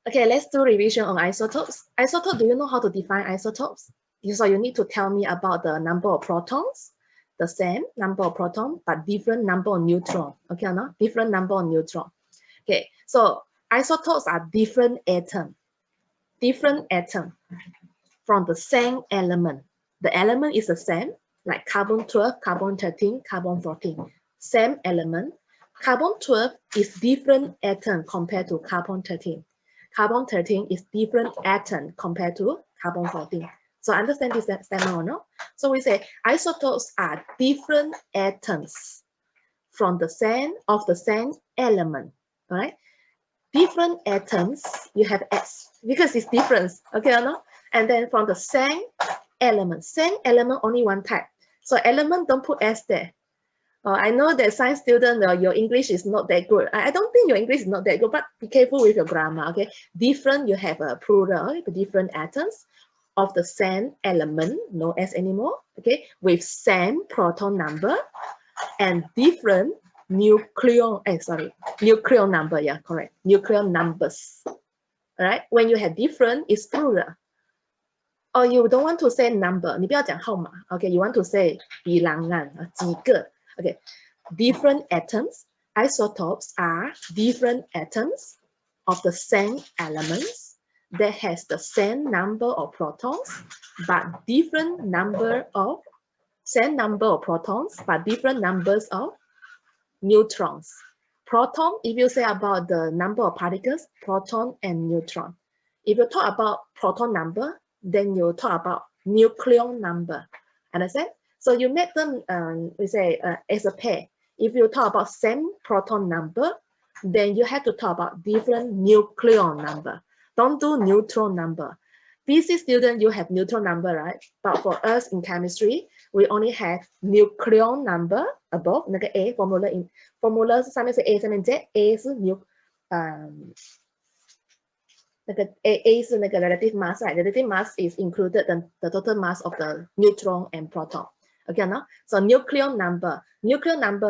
Okay, let's do revision on isotopes. Isotope, do you know how to define isotopes? So you need to tell me about the number of protons, the same number of protons, but different number of neutrons. Okay, no? Different number of neutrons. Okay, so isotopes are different atoms from the same element. The element is the same, like carbon 12, carbon 13, carbon 14. Same element. Carbon 12 is different atom compared to carbon 13. Carbon 13 is different atom compared to carbon 14. So understand this statement or no? So we say isotopes are different atoms from the same element, all right? Different atoms, you have S because it's different, okay or no? And then from the same element only one type. So element don't put S there. I know that science student, your English is not that good. I don't think your English is not that good, but be careful with your grammar, okay? Different, you have a plural, different atoms of the same element, no S anymore, okay? With same proton number and different nucleon number, yeah, correct. Nucleon numbers, all right? When you have different, it's plural. Or you don't want to say number, 你不要讲号码, okay? You want to say bilangan, 几个. Okay, different atoms, isotopes are different atoms of the same elements that has the same number of protons, but different number of protons, but different numbers of neutrons. Proton, if you say about the number of particles, proton and neutron. If you talk about proton number, then you talk about nucleon number. Understand? So you make them, we say, as a pair. If you talk about same proton number, then you have to talk about different nucleon number. Don't do neutron number. PC student, you have neutron number, right? But for us in chemistry, we only have nucleon number above, 那个 A formula 上面是 A 上面 Z，A 是那个 A 是那个 relative mass, right? Relative mass is included the total mass of the neutron and proton. Okay, no? So nucleon number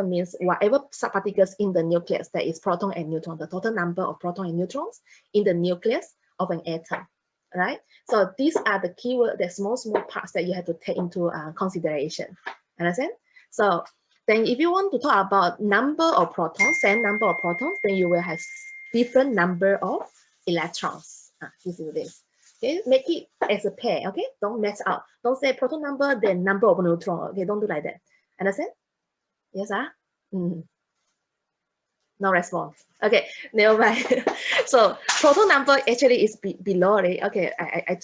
means whatever subparticles in the nucleus, that is proton and neutron, the total number of proton and neutrons in the nucleus of an atom, right? So these are the keyword, the small parts that you have to take into consideration. Understand? So then if you want to talk about number of protons, same number of protons, then you will have different number of electrons. This is this. Okay, make it as a pair. Okay, don't mess up. Don't say proton number then number of neutron. Okay, don't do like that. Understand? Yes, no response. Okay, never mind. So proton number actually is below it. Okay, I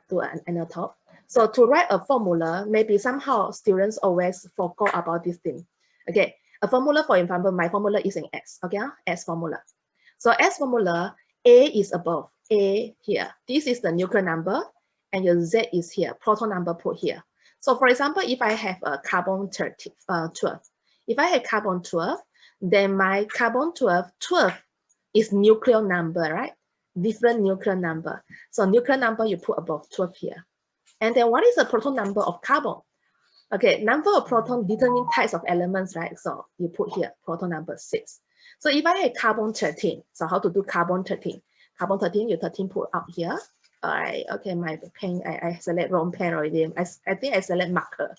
do another talk. So to write a formula, maybe somehow students always forgot about this thing. Okay, a formula, for example, my formula is in S. Okay, S formula. So S formula, A is above, A here. This is the nuclear number, and your Z is here, proton number put here. So for example, if I have a carbon 12, if I have carbon 12, then my carbon 12 is nuclear number, right? Different nuclear number. So nuclear number you put above 12 here. And then what is the proton number of carbon? Okay, number of proton determine types of elements, right? So you put here proton number 6. So if I have carbon 13, so how to do carbon 13? Carbon 13, you 13 put out here. All right, okay, my pen, I select wrong pen already. I think I select marker.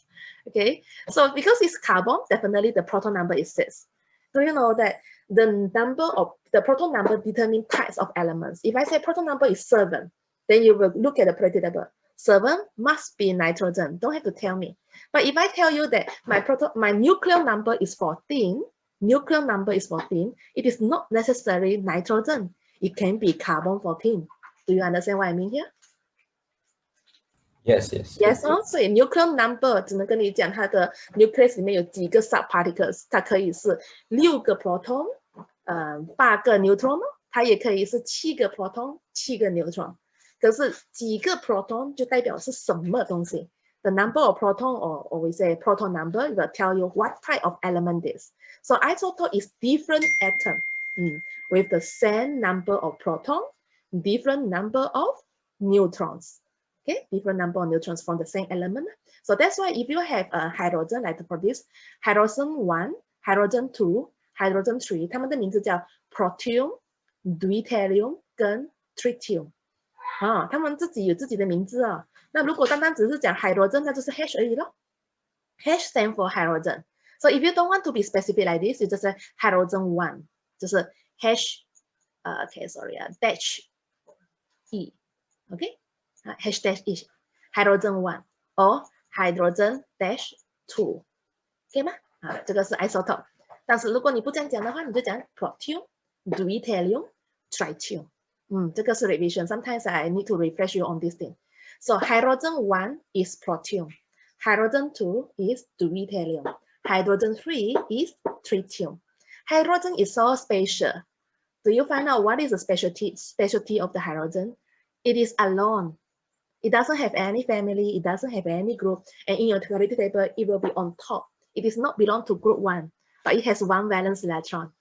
Okay, so because it's carbon, definitely the proton number is 6. Do you know that the proton number determine types of elements? If I say proton number is 7, then you will look at the periodic table. 7 must be nitrogen. Don't have to tell me. But if I tell you that my nuclear number is 14, it is not necessarily nitrogen. It can be carbon 14. Do you understand what I mean here? Yes. Yes, 所以 nuclear number 只能跟你讲它的 nucleus 里面有几个 subparticles， 它可以是6个 proton， 8个 neutron， 它也可以是7个 proton， 7个 neutron。可是几个 proton 就代表是什么东西。The number of proton, or we say proton number, will tell you what type of element it is. So isotope is different atom with the same number of proton, different number of neutrons. Okay, different number of neutrons from the same element. So that's why if you have a hydrogen, like for this, hydrogen 1, hydrogen 2, hydrogen 3, 它们的名字叫 protium, deuterium 跟 tritium 啊，他们自己有自己的名字啊。那如果单单只是讲 hydrogen，那就是 H 而已咯。H stand for hydrogen. So if you don't want to be specific like this, you just say hydrogen 1， 就是 H okay sorry dash E okay H dash E hydrogen 1 or hydrogen dash 2， 可以吗？啊，这个是 isotope。但是如果你不这样讲的话，你就讲 protium, deuterium, tritium。这个是 revision. Sometimes I need to refresh you on this thing. So hydrogen 1 is protium, hydrogen 2 is deuterium, hydrogen 3 is tritium. Hydrogen is so special. Do you find out what is the specialty of the hydrogen? It is alone. It doesn't have any family, it doesn't have any group, and in your periodic table, it will be on top. It does not belong to group 1, but it has 1 valence electron.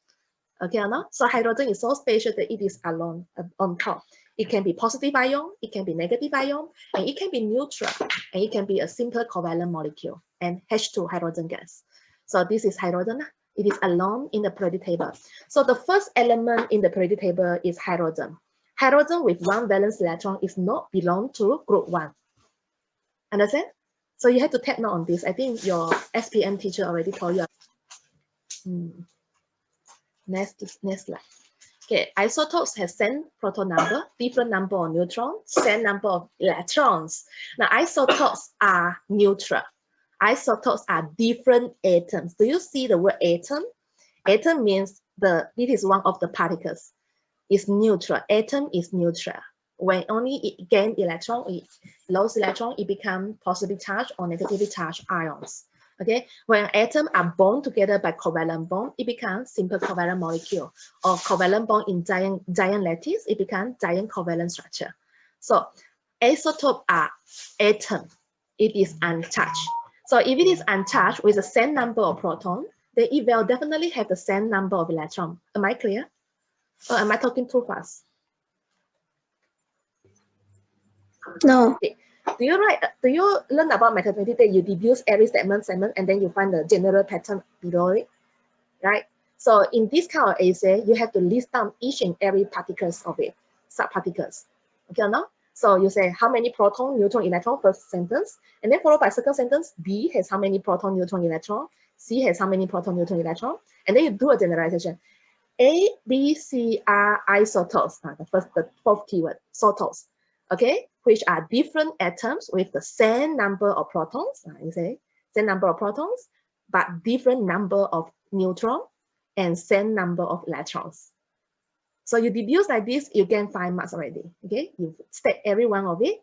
Okay or not? So hydrogen is so special that it is alone on top. It can be positive ion, it can be negative ion, and it can be neutral, and it can be a simple covalent molecule, and H2 hydrogen gas. So this is hydrogen. It is alone in the periodic table. So the first element in the periodic table is hydrogen. Hydrogen with 1 valence electron is not belong to group 1. Understand? So you have to take note on this. I think your SPM teacher already told you. Next slide. Okay, isotopes have same proton number, different number of neutrons, same number of electrons. Now isotopes are neutral. Isotopes are different atoms. Do you see the word atom? Atom means it is one of the particles. It's neutral. Atom is neutral. When only it gain electron, it lose electron, it becomes positively charged or negatively charged ions. Okay, when atoms are bound together by covalent bond, it becomes simple covalent molecule, or covalent bond in giant lattice, it becomes giant covalent structure. So isotope are atom. It is uncharged. So if it is uncharged with the same number of proton, then it will definitely have the same number of electron. Am I clear? Or am I talking too fast? No. Okay. Do you learn about mathematics that you deduce every segment, and then you find the general pattern below it, right? So in this kind of essay, you have to list down each and every particles of it, subparticles. Okay or not? So you say how many proton, neutron, electron, first sentence, and then followed by second sentence, B has how many proton, neutron, electron, C has how many proton, neutron, electron, and then you do a generalization. A, B, C are isotopes, the fourth keyword, isotopes, okay, which are different atoms with the same number of protons, you say, same number of protons, but different number of neutrons and same number of electrons. So you deduce like this, you can 5 marks already, okay? You state every one of it,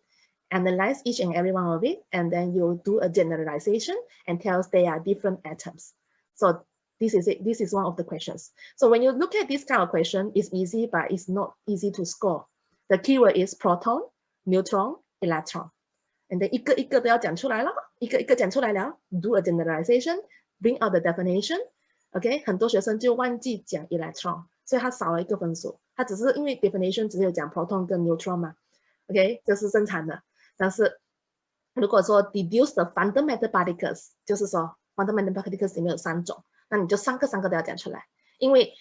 analyze each and every one of it, and then you do a generalization and tells they are different atoms. So this is it. This is one of the questions. So when you look at this kind of question, it's easy, but it's not easy to score. The keyword is proton, neutron, electron. And then 一个一个都要讲出来了，一个一个讲出来了 do a generalization, bring out the definition. OK， 很多学生就忘记讲 electron， 所以他少了一个分数。他只是因为 definition 只有讲 proton 跟 neutron 嘛 ，OK， 这是正常的。但是如果说 deduce the fundamental particles， 就是说 fundamental particles 里面有3种。那你就三个都要讲出来，因为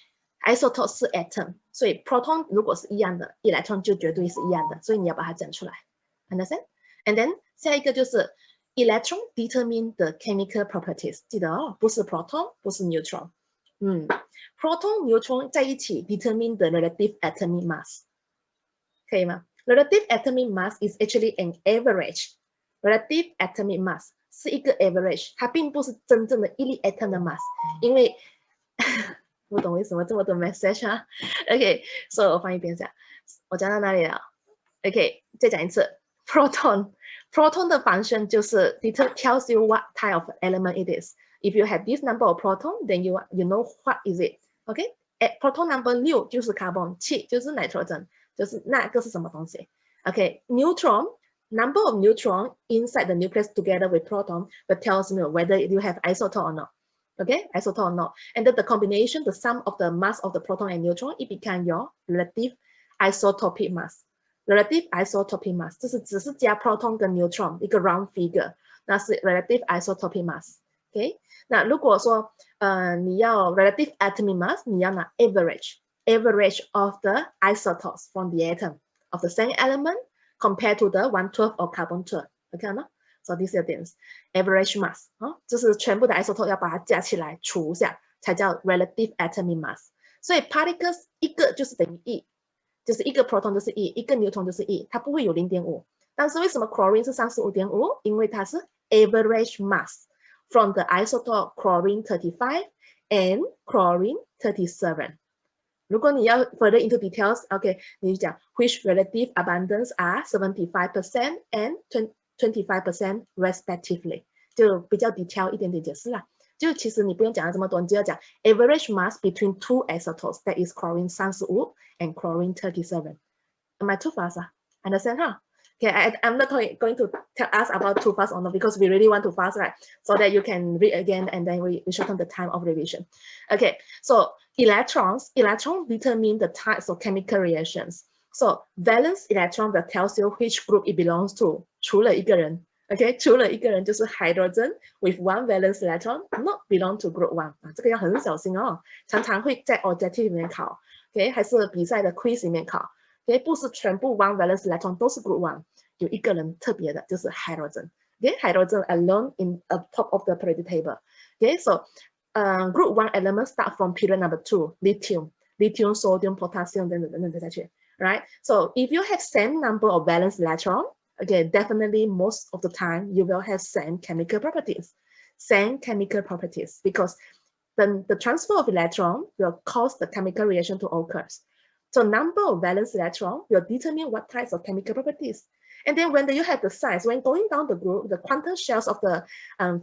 isotope 是 atom， 所以 proton 如果是一样的 ，electron 就绝对是一样的，所以你要把它讲出来 ，understand？ And then 下一个就是 electron determine the chemical properties， 记得哦，不是 proton， 不是 neutron， proton neutron 在一起 determine the relative atomic mass， 可以吗 ？Relative atomic mass is actually an average relative atomic mass。是一个 average， 它并不是真正的一粒 atom 的 mass， 因为不懂为什么这么多 message 啊 ？OK， 所以我翻译一下，我讲到哪里了 ？OK， 再讲一次 ，proton 的 function 就是 tells you what type of element it is. If you have this number of proton, then you know what is it. OK， proton number 6就是 carbon， 7就是 nitrogen， 就是那个是什么东西 ？OK，neutron。Number of neutron inside the nucleus together with proton that tells me whether you have isotope or not. Okay, isotope or not. And then the combination, the sum of the mass of the proton and neutron, it becomes your relative isotopic mass. Relative isotopic mass 这是只是加 proton 跟 neutron 一个 round figure， 那是 relative isotopic mass. Okay， 那如果说你要 relative atomic mass， 你要拿 average average of the isotopes from the atom of the same element compared to the 112 or carbon 12. Okay 吗 ？So this is the average mass 啊，就是全部的 isotope 要把它加起来除下，才叫 relative atomic mass。所以 particles 一个就是等于1，就是一个 proton 就是1，一个 neutron 就是1，它不会有0.5。但是为什么 chlorine 是35.5？因为它是 average mass from the isotope chlorine 35 and chlorine 37。如果你要 further into details，OK， 你就讲 which relative abundance are 75% and 25% respectively， 就比较 detail 一点点解释啦。就其实你不用讲这么多，你就要讲 average mass between two isotopes, that is chlorine 35 and chlorine 37. Am I too fast? Understand, huh? Okay, I'm not going to tell us about too fast or not because we really want to fast, right? So that you can read again and then we shorten the time of revision. Okay, so electrons determine the types of chemical reactions. So valence electron will tell you which group it belongs to. 除了一个人 ，OK， 除了一个人就是 hydrogen with one valence electron not belong to group one 啊，这个要很小心哦，常常会在 objective 里面考 ，OK， 还是比赛的 quiz 里面考。Okay, 不是全部 one valence electron 都是 group one， 有一个人特别的就是 hydrogen。Okay, hydrogen alone in top of the periodic table. Okay, so group one elements start from period number 2, lithium, sodium, potassium, 等等下去。Right? So if you have same number of valence electron, okay, definitely most of the time you will have same chemical properties. Same chemical properties because the transfer of electron will cause the chemical reaction to occur. So number of valence electron will determine what types of chemical properties. And then when you have the size, when going down the group, the quantum shells of the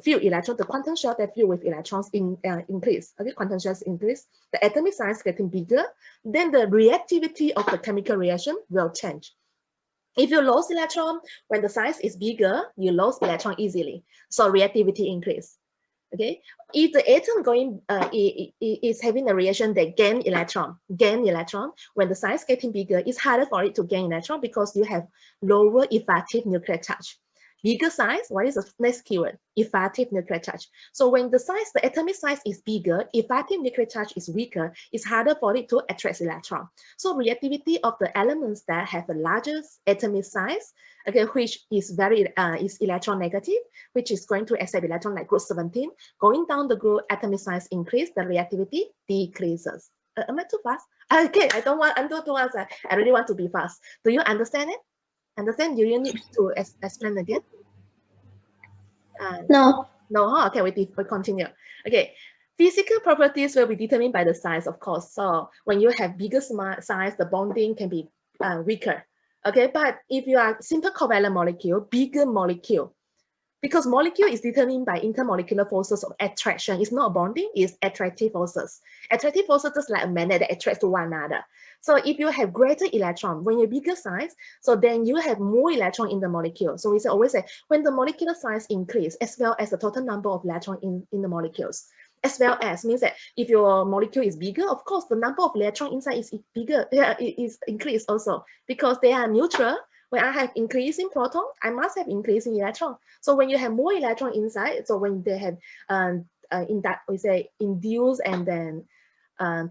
filled electron, the quantum shell that filled with electrons increase. Okay, quantum shells increase. The atomic size getting bigger. Then the reactivity of the chemical reaction will change. If you lose electron, when the size is bigger, you lose electron easily. So reactivity increase. Okay, if the atom is having a reaction that gain electron, when the size getting bigger, it's harder for it to gain electron because you have lower effective nuclear charge. Bigger size, what is the next keyword? Effective nuclear charge. So when the atomic size is bigger, effective nuclear charge is weaker, it's harder for it to attract electron. So reactivity of the elements that have the largest atomic size, okay, which is is electron negative, which is going to accept electron like group 17, going down the group, atomic size increase, the reactivity decreases. Am I too fast? Okay, I don't too fast. I really want to be fast. Do you understand it? Understand? Do you need to explain again? No. No, huh? Okay, we continue. Okay, physical properties will be determined by the size, of course. So when you have bigger size, the bonding can be weaker. Okay, but if you are simple covalent molecule, bigger molecule, because molecule is determined by intermolecular forces of attraction. It's not bonding, it's attractive forces. Attractive forces just like a magnet that attracts to one another. So if you have greater electron, when you're bigger size, so then you have more electron in the molecule. So we always say when the molecular size increase, as well as the total number of electron in the molecules, as well as means that if your molecule is bigger, of course, the number of electron inside is bigger, it is increased also because they are neutral. When I have increasing proton, I must have increasing electron. So when you have more electron inside, so when they have in that we say induced and then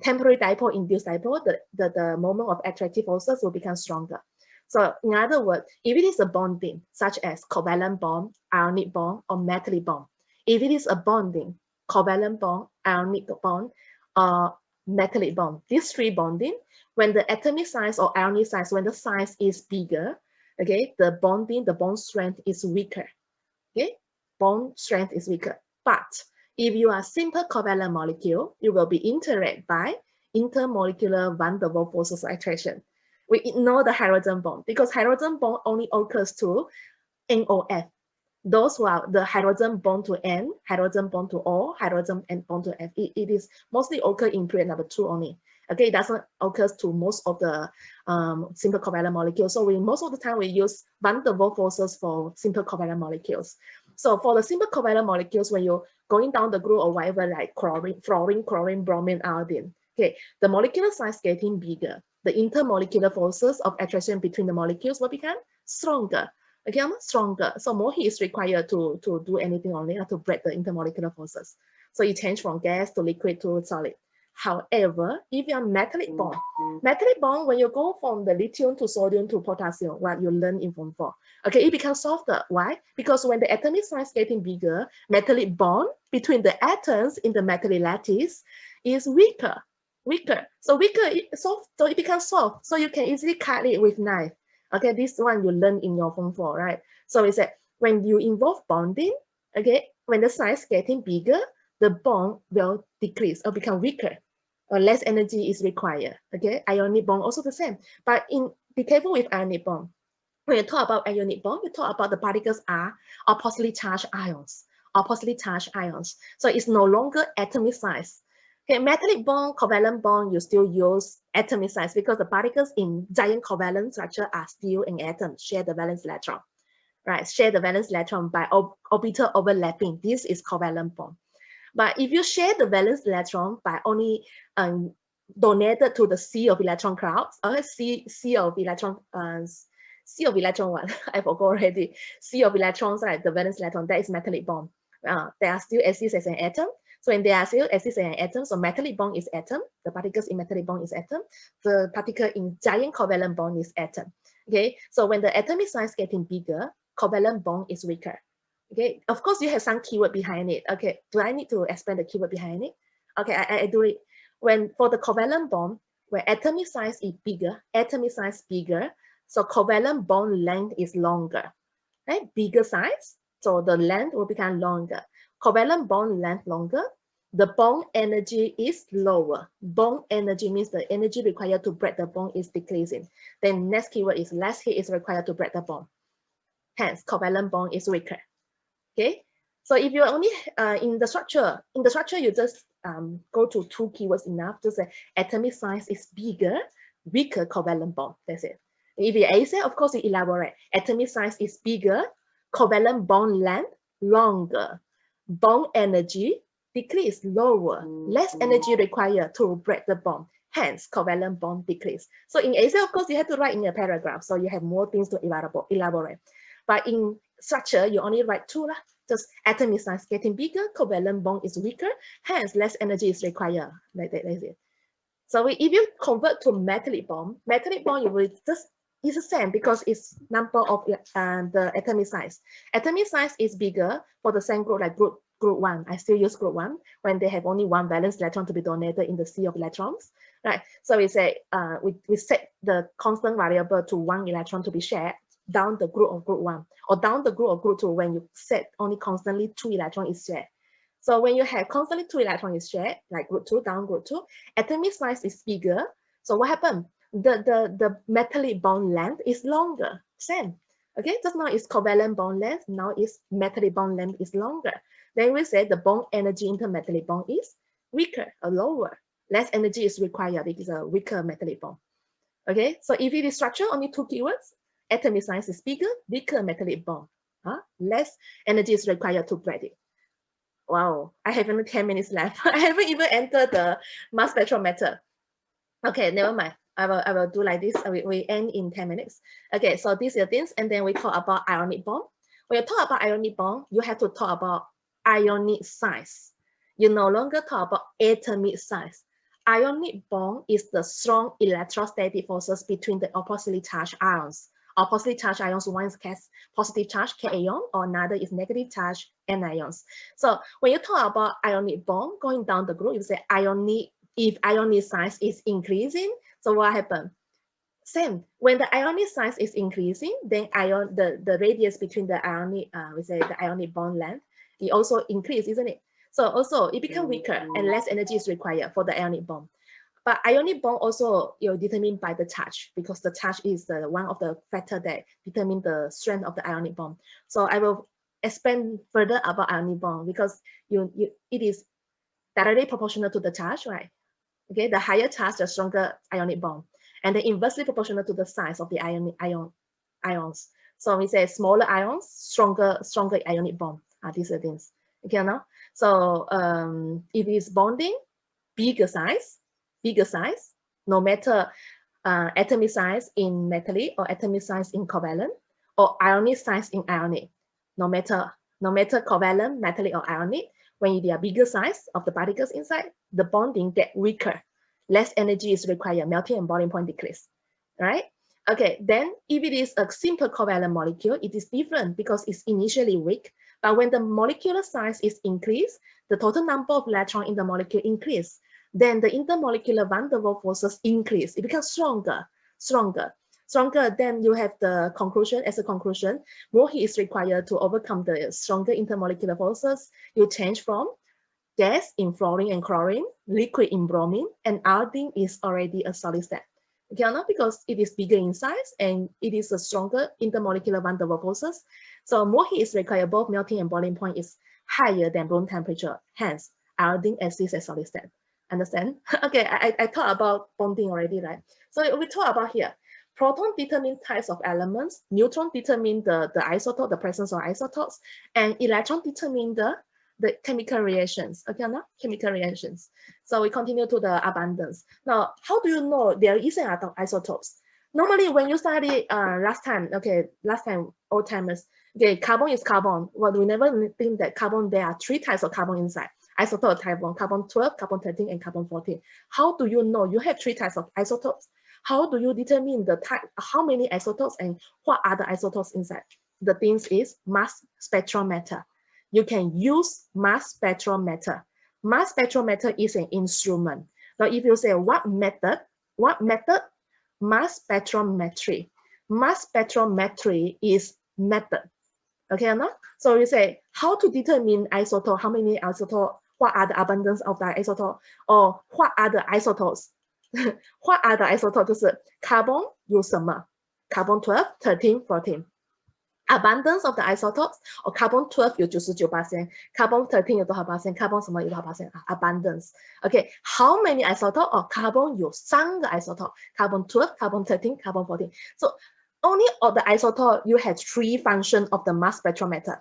temporary dipole, induced dipole, the moment of attractive forces will become stronger. So in other words, if it is a bonding, such as covalent bond, ionic bond, or metallic bond, if it is a bonding, covalent bond, ionic bond, or metallic bond, these three bonding, when the atomic size or ionic size, when the size is bigger, okay, the bond strength is weaker. Okay, bond strength is weaker. But if you are simple covalent molecule, you will be interacted by intermolecular van der Waals forces of attraction. We ignore the hydrogen bond because hydrogen bond only occurs to NOF. Those who are the hydrogen bond to N, hydrogen bond to O, hydrogen and bond to F. It is mostly occur in period number 2 only. Okay, it doesn't occur to most of the simple covalent molecules. So most of the time we use van der Waals forces for simple covalent molecules. So for the simple covalent molecules, when you're going down the group or whatever, like chlorine, fluorine, chlorine, bromine, iodine, okay, the molecular size getting bigger. The intermolecular forces of attraction between the molecules will become stronger. Okay, stronger. So more heat is required to do anything only to break the intermolecular forces. So you change from gas to liquid to solid. However, if you are metallic bond, when you go from the lithium to sodium to potassium, what you learn in Form 4, okay, it becomes softer. Why? Because when the atomic size getting bigger, metallic bond between the atoms in the metallic lattice is weaker. So soft, so it becomes soft. So you can easily cut it with knife. Okay, this one you learn in your Form 4, right? So it's that when you involve bonding, okay, when the size getting bigger, the bond will decrease or become weaker, or less energy is required. Okay, ionic bond also the same. But be careful with ionic bond. When you talk about ionic bond, you talk about the particles are oppositely charged ions. So it's no longer atomic size. Okay, metallic bond, covalent bond, you still use atomic size because the particles in giant covalent structure are still in atoms, share the valence electron, right? Share the valence electron by orbital overlapping. This is covalent bond. But if you share the valence electron by only donated to the sea of electron clouds, or sea of electron one, I forgot already. Sea of electrons, right? The valence electron, that is metallic bond. They are still exist as an atom. So when they are still exist as an atom, so metallic bond is atom. The particles in metallic bond is atom. The particle in giant covalent bond is atom. Okay, so when the atomic size getting bigger, covalent bond is weaker. Okay, of course you have some keyword behind it. Okay, do I need to explain the keyword behind it? Okay, I do it. When for the covalent bond, where atomic size is bigger, so covalent bond length is longer, right? Bigger size, so the length will become longer. Covalent bond length longer, the bond energy is lower. Bond energy means the energy required to break the bond is decreasing. Then next keyword is less heat is required to break the bond. Hence, covalent bond is weaker. Okay, so if you're only in the structure, you just go to two keywords enough to say atomic size is bigger, weaker covalent bond. That's it. If you essay, of course, you elaborate. Atomic size is bigger, covalent bond length longer, bond energy decrease lower, less energy required to break the bond. Hence, covalent bond decrease. So in essay, of course, you have to write in a paragraph, so you have more things to elaborate. But in structure, you only write two, just atomic size getting bigger, covalent bond is weaker, hence less energy is required. Like that, that's it. So if you convert to metallic bond, you will just, it's the same because it's number of the atomic size. Atomic size is bigger for the same group, like group 1. I still use group 1 when they have only one valence electron to be donated in the sea of electrons, right? So we say we set the constant variable to 1 electron to be shared down the group of group 1, or down the group of group 2 when you set only constantly 2 electrons is shared. So when you have constantly 2 electrons is shared, like group 2, down group 2, atomic size is bigger. So what happened? The metallic bond length is longer. Same. Okay, just now it's covalent bond length, now it's metallic bond length is longer. Then we say the bond energy intermetallic bond is weaker or lower. Less energy is required. It is a weaker metallic bond. Okay, so if it is structure, only two keywords. Atomic size is bigger, weaker metallic bond. Less energy is required to break it. Wow, I have only 10 minutes left. I haven't even entered the mass spectrometer. Okay, never mind. I will do like this. We end in 10 minutes. Okay, so these are things, and then we talk about ionic bond. When you talk about ionic bond, you have to talk about ionic size. You no longer talk about atomic size. Ionic bond is the strong electrostatic forces between the oppositely charged ions. Oppositely charged ions, one is positive charge cation, or another is negative charge anions. So when you talk about ionic bond going down the group, you say ionic. If ionic size is increasing, so what happens? Same. When the ionic size is increasing, then the radius between the ionic, we say the ionic bond length, it also increase, isn't it? So also it becomes weaker and less energy is required for the ionic bond. But ionic bond also determined by the charge, because the charge is the one of the factor that determine the strength of the ionic bond. So I will expand further about ionic bond because it is directly proportional to the charge, right? Okay, the higher charge, the stronger ionic bond, and then inversely proportional to the size of the ions. So we say smaller ions, stronger ionic bond. These are things. Okay, now. So if it's bonding, bigger size, no matter atomic size in metallic or atomic size in covalent, or ionic size in ionic, no matter covalent, metallic, or ionic. When they are bigger size of the particles inside, the bonding get weaker. Less energy is required, melting and boiling point decrease, right? Okay, then if it is a simple covalent molecule, it is different because it's initially weak. But when the molecular size is increased, the total number of electrons in the molecule increase. Then the intermolecular van der Waals forces increase. It becomes stronger. Then you have the conclusion. As a conclusion, more heat is required to overcome the stronger intermolecular forces. You change from gas in fluorine and chlorine, liquid in bromine, and iodine is already a solid state. Okay, not because it is bigger in size and it is a stronger intermolecular van der Waals forces. So more heat is required. Both melting and boiling point is higher than room temperature. Hence, iodine exists as solid state. Understand? Okay, I talked about bonding already, right? So we talk about here. Proton determine types of elements. Neutron determine the isotope, the presence of isotopes, and electron determine the chemical reactions. Okay, now chemical reactions. So we continue to the abundance. Now, how do you know there is an isotopes? Normally, when you study last time, old timers, okay, carbon is carbon. Well, we never think that carbon, there are 3 types of carbon inside. Isotope type 1, carbon 12, carbon 13, and carbon 14. How do you know you have 3 types of isotopes? How do you determine the type, how many isotopes and what are the isotopes inside? The things is mass spectrometer. You can use mass spectrometer. Mass spectrometer is an instrument. Now, if you say what method? Mass spectrometry. Mass spectrometry is method. Okay, no? So you say how to determine isotope, how many isotope, what are the abundance of the isotope, or what are the isotopes? what are the isotopes? 就是 carbon 有什么 ？carbon 12, 13, 14. Abundance of the isotopes, or carbon 12 有99%, carbon 13有多少%, carbon 什么有多少%? Abundance. Okay, how many isotopes? Or carbon 有3个 isotopes, carbon 12, carbon 13, carbon 14. So only of the isotope you have 3 functions of the mass spectrometer.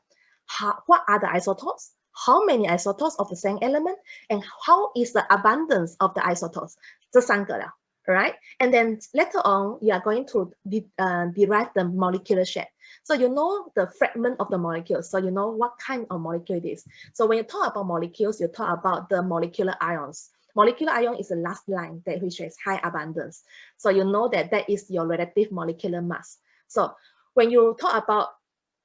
What are the isotopes? How many isotopes of the same element? And how is the abundance of the isotopes? 这3个了. Right? And then later on, you are going to derive the molecular shape. So you know the fragment of the molecule. So you know what kind of molecule it is. So when you talk about molecules, you talk about the molecular ions. Molecular ion is the last line that which has high abundance. So you know that that is your relative molecular mass. So when you talk about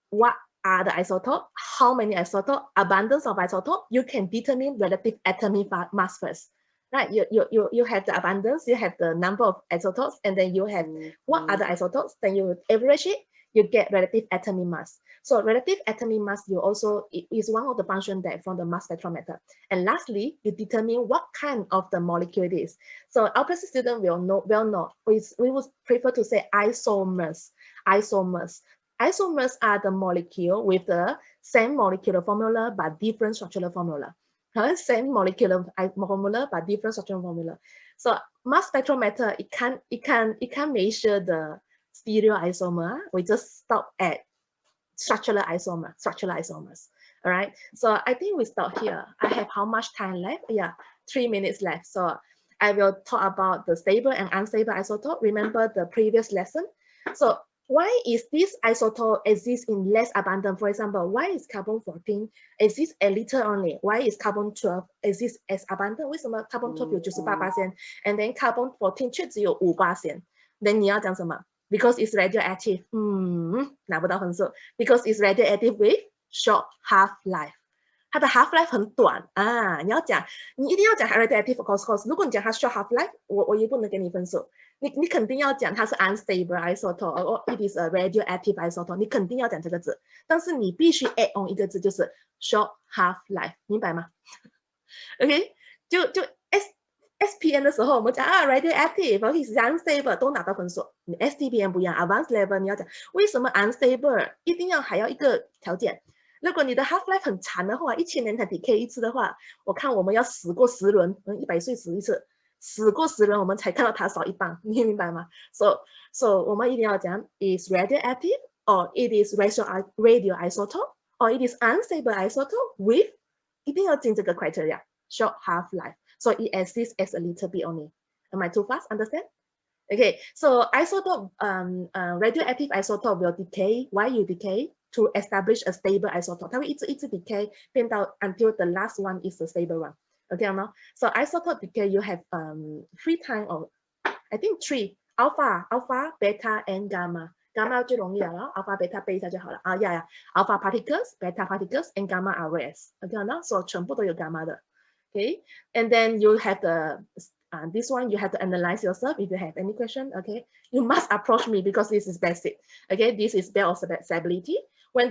what are the isotopes, how many isotopes, abundance of isotope, you can determine relative atomic mass first. Right, you have the abundance, you have the number of isotopes, and then you have what are the isotopes, then you average it, you get relative atomic mass. So relative atomic mass, you also is one of the functions that from the mass spectrometer. And lastly, you determine what kind of the molecule it is. So our present student will know, we would prefer to say isomers. Isomers are the molecule with the same molecular formula but different structural formula. Same molecular formula but different structural formula. So mass spectrometer, it can measure the stereoisomer. We just stop at structural isomers. All right. So I think we stop here. I have how much time left? Yeah, 3 minutes left. So I will talk about the stable and unstable isotope. Remember the previous lesson. So why is this isotope exist in less abundant? For example, why is carbon 14 exist a little only? Why is carbon 12 exist as abundant? 为什么 carbon 12有98%, and then carbon 14却只有5%? Then 你要讲什么? Because it's radioactive. 拿不到分数. Because it's radioactive with short half-life. 它的 half-life 很短啊，你一定要讲 radioactive of course. 如果你讲它 short half-life， 我也不能给你分数。你肯定要讲它是 unstable isotope or it is a radioactive isotope， 你肯定要讲这个字，但是你必须 add on 一个字，就是 short half-life， 明白吗 ？OK， 就 SPM 的时候，我们讲radioactive or is unstable 都拿到分数。你 STPM 不一样 ，advanced level 你要讲为什么 unstable， 一定要还要一个条件。如果你的 half-life 很长的话，1000年才 decay 一次的话，我看我们要死过10轮，100岁死一次，死过10轮我们才看到它少一半，你明白吗 ？So 我们一定要讲 is radioactive or it is radio isotope or it is unstable isotope with 一定要进这个 criteria short half-life. So it exists as a little bit only. Am I too fast? Understand? Okay, so isotope, radioactive isotope will decay. Why you decay? to establish a stable isotope. 它会一直 decay 变到 until the last one is the stable one. Okay, no? So isotope decay, you have 3 times of, I think 3 alpha, beta, and gamma. Gamma 最容易了 alpha, beta 背一下就好了 yeah, alpha particles, beta particles, and gamma are rares. Okay, no? So 全部都有 gamma 的 Okay, and then you have the this one you have to analyze yourself. If you have any question, okay, you must approach me because this is basic. Okay, this is Bell stability. When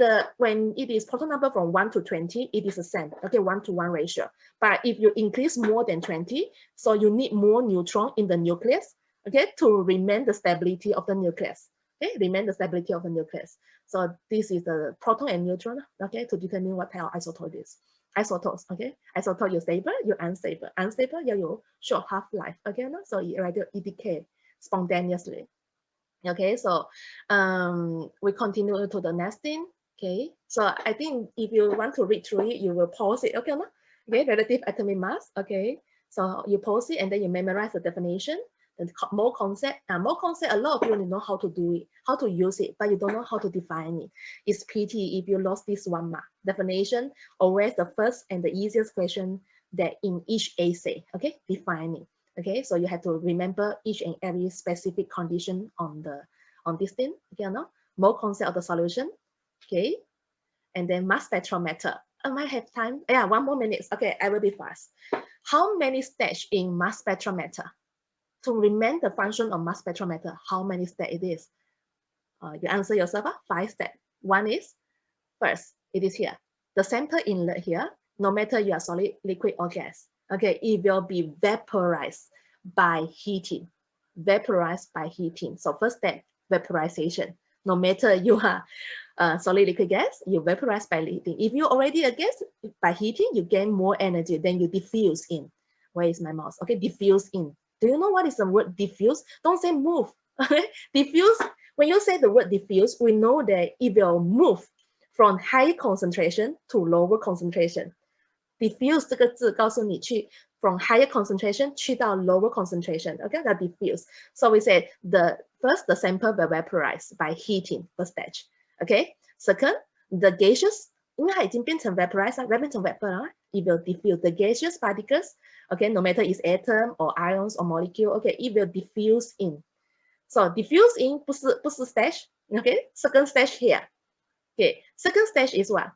it is proton number from 1 to 20, it is the same. Okay, 1-to-1 ratio. But if you increase more than 20, so you need more neutron in the nucleus, okay, to remain the stability of the nucleus. Okay, remain the stability of the nucleus. So this is the proton and neutron, okay, to determine what type of isotope it is. Isotopes, okay, isotope 有 stable 有 unstable, unstable 要有 short half-life, okay, no? So it decay spontaneously. Okay, so we continue to the next thing. Okay, so I think if you want to read through it, you will pause it. Okay, no? Okay, relative atomic mass. Okay, so you pause it and then you memorize the definition. The mole concept, a lot of you know how to do it, how to use it, but you don't know how to define it. It's pity if you lost this one mark. Definition, always the first and the easiest question that in each essay. Okay, defining. Okay, so you have to remember each and every specific condition on this thing. Okay, no? Mole concept of the solution. Okay, and then mass spectrometer. I might have time. Yeah, 1 more minute. Okay, I will be fast. How many steps in mass spectrometer? To remain the function of mass spectrometer, how many steps it is? You answer yourself. 5 steps. One is first, it is here. The sample inlet here. No matter you are solid, liquid, or gas. Okay, it will be vaporized by heating. Vaporized by heating. So first step, vaporization. No matter you are solid, liquid, gas, you vaporize by heating. If you already a gas, by heating, you gain more energy. Then you diffuse in. Where is my mouse? Okay, diffuse in. Do you know what is the word diffuse? Don't say move. Diffuse. When you say the word diffuse, we know that it will move from high concentration to lower concentration. Diffuse 这个字告诉你去 from higher concentration 去到 lower concentration. Okay, that diffuse. So we say the sample will vaporize by heating, first stage. Okay. Second, the gaseous 因为它已经变成 vaporize 变成 vapor it will diffuse the gaseous particles. Okay, no matter it's atom or ions or molecule. Okay, it will diffuse in. So diffuse in 不是 stage. Okay, second stage here. Okay, second stage is what?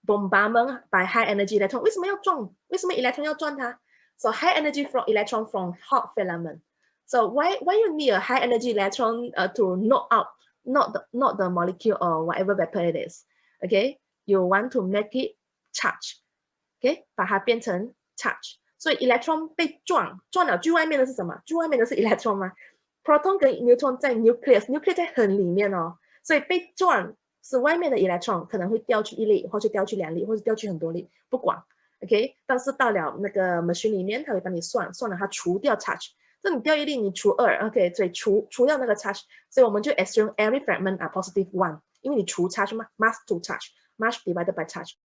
Bombardment by high energy electron. 为什么要撞？为什么 electron 要撞它？ So high energy from electron from hot filament. So why you need a high energy electron to knock out not the molecule or whatever vapor it is. Okay, you want to make it charge. Okay, 把它变成 charge. 所以 electron 被撞了，最外面的是什么？最外面的是 electron 吗？ Proton 跟 neutron 在 nucleus 在很里面哦，所以被撞是外面的 electron 可能会掉去1粒，或者掉去2粒，或者掉去很多粒，不管 ，OK。但是到了那个 machine 里面，它会帮你算了它除掉 charge。这你掉1粒，你除2 ，OK， 所以除掉那个 charge， 所以我们就 assume every fragment are positive 1，因为你除 charge 嘛 ，mass to charge，mass divided by charge。